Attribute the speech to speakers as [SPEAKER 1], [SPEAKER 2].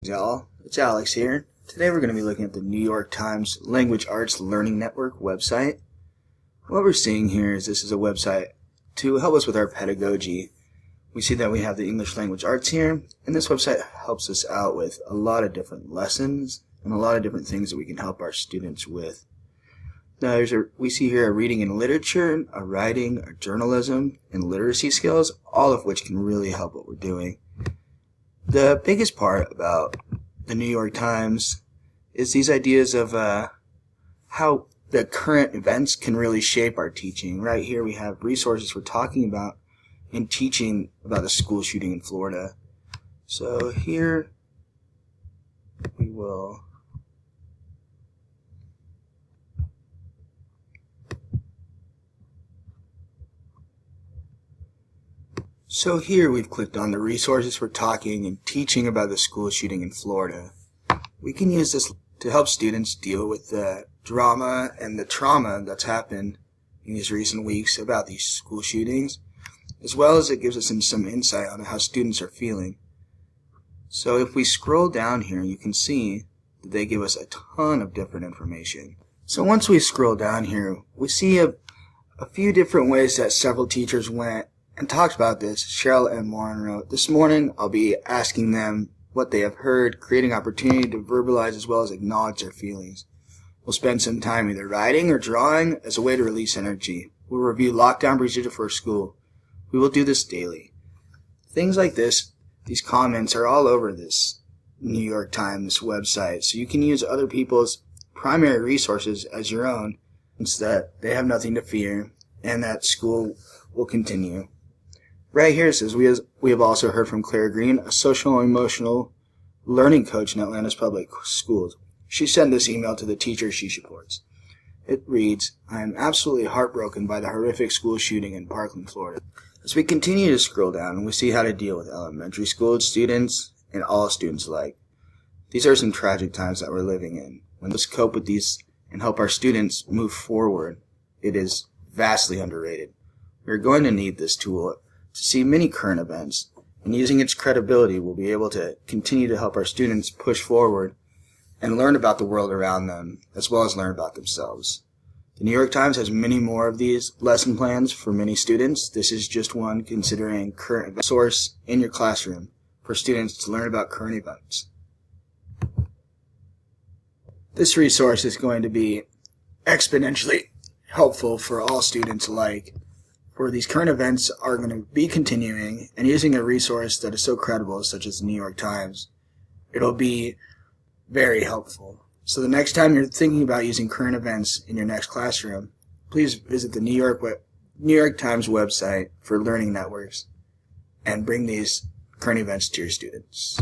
[SPEAKER 1] Y'all, it's Alex here. Today we're going to be looking at the New York Times Language Arts Learning Network website. What we're seeing here is this is a website to help us with our pedagogy. We see that we have the English Language Arts here, and this website helps us out with a lot of different lessons and a lot of different things that we can help our students with. Now, we see here a reading and literature, a writing, a journalism, and literacy skills, all of which can really help what we're doing. The biggest part about the New York Times is these ideas of how the current events can really shape our teaching. Right here we have resources for talking about and teaching about the school shooting in Florida. So here we will So here we've clicked on the resources for talking and teaching about the school shooting in Florida. We can use this to help students deal with the drama and the trauma that's happened in these recent weeks about these school shootings, as well as it gives us some insight on how students are feeling. So if we scroll down here, you can see that they give us a ton of different information. So once we scroll down here, we see a few different ways that several teachers went and talked about this. Cheryl and Warren wrote, "This morning I'll be asking them what they have heard, creating opportunity to verbalize as well as acknowledge their feelings. We'll spend some time either writing or drawing as a way to release energy. We'll review lockdown procedure for school. We will do this daily." Things like this, these comments are all over this New York Times website, so you can use other people's primary resources as your own, so that they have nothing to fear and that school will continue. Right here it says, we have also heard from Claire Green, a social and emotional learning coach in Atlanta's public schools. She sent this email to the teachers she supports. It reads, "I am absolutely heartbroken by the horrific school shooting in Parkland, Florida." As we continue to scroll down, we see how to deal with elementary school students and all students alike. These are some tragic times that we're living in. When let's cope with these and help our students move forward, it is vastly underrated. We're going to need this tool to see many current events, and using its credibility, we'll be able to continue to help our students push forward and learn about the world around them, as well as learn about themselves. The New York Times has many more of these lesson plans for many students. This is just one considering current event source in your classroom for students to learn about current events. This resource is going to be exponentially helpful for all students alike, for these current events are going to be continuing, and using a resource that is so credible such as the New York Times, it'll be very helpful. So the next time you're thinking about using current events in your next classroom, please visit the New York Times website for learning networks and bring these current events to your students.